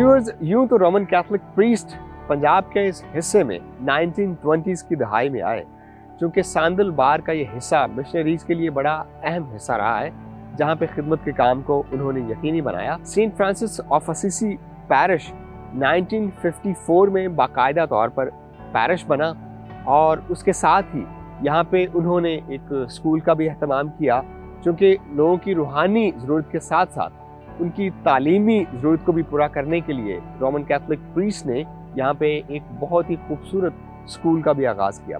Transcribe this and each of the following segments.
Viewers, यूं तो Roman Catholic priest Punjab के इस हिस्से में 1920s की दहाई में आए, क्योंकि सांदल बार का ये हिस्सा मिशनरीज के लिए बड़ा अहम हिस्सा रहा है, जहाँ पे खिदमत के काम को उन्होंने यकीनी बनाया। Saint Francis of Assisi parish 1954 में बाकायदा तौर पर पैरिश बना, और उसके साथ ही यहाँ पे उन्होंने एक स्कूल का भी अहतमाम किया, क्योंकि लोगों की रूहानी ज़रूरत के साथ साथ उनकी तालीमी ज़रूरत को भी पूरा करने के लिए रोमन कैथोलिक प्रीस्ट ने यहाँ पे एक बहुत ही खूबसूरत स्कूल का भी आगाज़ किया।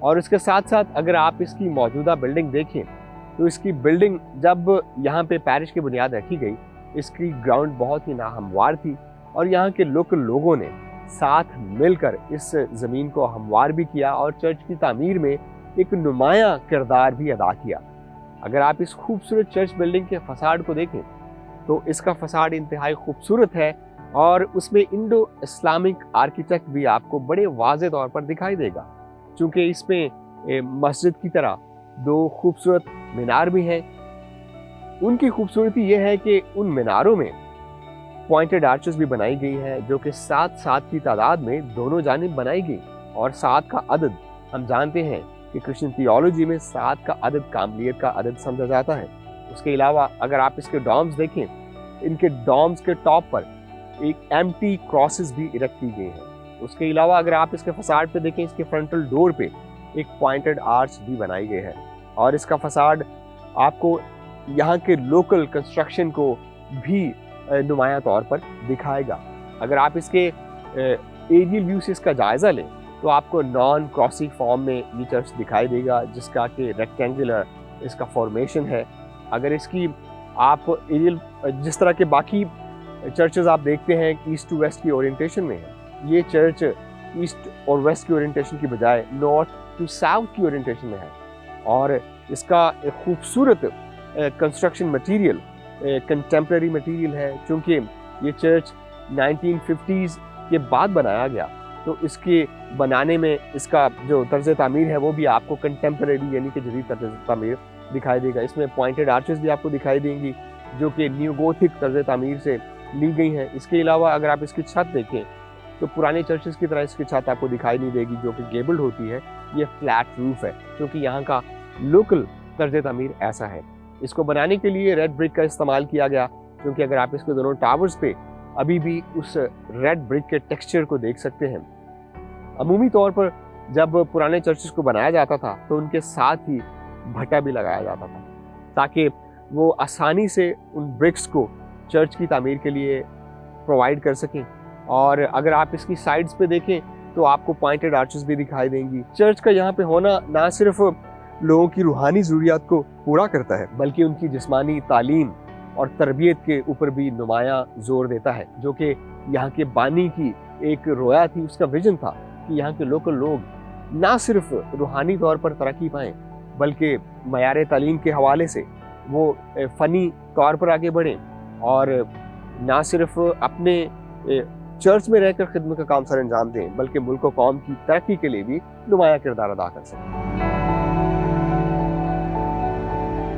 और इसके साथ साथ अगर आप इसकी मौजूदा बिल्डिंग देखें तो इसकी बिल्डिंग जब यहाँ पे पैरिश की बुनियाद रखी गई, इसकी ग्राउंड बहुत ही नाहमवार थी, और यहाँ के लोकल लोगों ने साथ मिलकर इस ज़मीन को हमवार भी किया और चर्च की तामीर में एक नुमायाँ किरदार भी अदा किया। अगर आप इस खूबसूरत चर्च बिल्डिंग के फसाड को देखें तो इसका फसाड इंतहाई खूबसूरत है, और उसमें इंडो इस्लामिक आर्किटेक्ट भी आपको बड़े वाज़े तौर पर दिखाई देगा, क्योंकि इसमें मस्जिद की तरह दो खूबसूरत मीनार भी हैं। उनकी खूबसूरती ये है कि उन मीनारों में पॉइंटेड आर्चेस भी बनाई गई हैं, जो कि 7 की तादाद में दोनों जानिब बनाई गई। और 7 का अदद हम जानते हैं कि क्रिश्चियन थियोलॉजी में 7 का अदद कामलियत का अदद समझा जाता है। उसके अलावा अगर आप इसके डॉम्स देखें, इनके डॉम्स के टॉप पर एक एम्प्टी क्रॉसेस भी इरेक्ट की गई हैं। उसके अलावा अगर आप इसके फसाड पे देखें, इसके फ्रंटल डोर पे एक पॉइंटेड आर्च भी बनाई गई है, और इसका फसाड आपको यहाँ के लोकल कंस्ट्रक्शन को भी नुमाया तौर पर दिखाएगा। अगर आप इसके एरियल व्यू से इसका जायज़ा लें तो आपको नॉन क्रॉसी फॉर्म में ये चर्च दिखाई देगा, जिसका कि रेक्टेंगुलर इसका फॉर्मेशन है। अगर इसकी आप एरियल जिस तरह के बाकी चर्चेस आप देखते हैं ईस्ट टू वेस्ट की ओरिएंटेशन में है, ये चर्च ईस्ट और वेस्ट की ओरिएंटेशन की बजाय नॉर्थ टू साउथ की ओरिएंटेशन में है। और इसका एक खूबसूरत कंस्ट्रक्शन मटेरियल कंटेम्प्रेरी मटेरियल है, क्योंकि ये चर्च 1950s के बाद बनाया गया, तो इसके बनाने में इसका जो तर्ज तामीर है वो भी आपको कंटेम्प्रेरी यानी कि जदीद तर्ज तामीर दिखाई देगा। इसमें पॉइंटेड आर्चेस भी आपको दिखाई देंगी, जो कि न्यूगोथिक तर्ज तामीर से ली गई हैं। इसके अलावा अगर आप इसकी छत देखें तो पुराने चर्चेस की तरह इसकी छत आपको दिखाई नहीं देगी, जो कि गेबल्ड होती है। ये फ्लैट रूफ है, क्योंकि यहाँ का लोकल तर्ज तामीर ऐसा है। इसको बनाने के लिए रेड ब्रिक का इस्तेमाल किया गया, क्योंकि अगर आप इसके दोनों टावर्स पे अभी भी उस रेड ब्रिक के टेक्सचर को देख सकते हैं। अमूमी तौर पर जब पुराने चर्चेस को बनाया जाता था तो उनके साथ ही भट्टा भी लगाया जाता था, ताकि वो आसानी से उन ब्रिक्स को चर्च की तामीर के लिए प्रोवाइड कर सकें। और अगर आप इसकी साइड्स पे देखें तो आपको पॉइंटेड आर्चेस भी दिखाई देंगी। चर्च का यहाँ पे होना ना सिर्फ लोगों की रूहानी ज़रूरियात को पूरा करता है, बल्कि उनकी जिस्मानी तालीम और तरबियत के ऊपर भी नुमायाँ जोर देता है, जो कि यहाँ के बानी की एक रोया थी, उसका विजन था कि यहाँ के लोकल लोग ना सिर्फ रूहानी तौर पर तरक्की पाएँ, बल्कि मयार तालीम के हवाले से वो फ़नी तौर पर आगे बढ़ें, और ना सिर्फ अपने चर्च में रहकर खिदमत का काम सर अंजाम दें, बल्कि मुल्क और कौम की तरक्की के लिए भी नुमाया किरदार अदा कर सकें।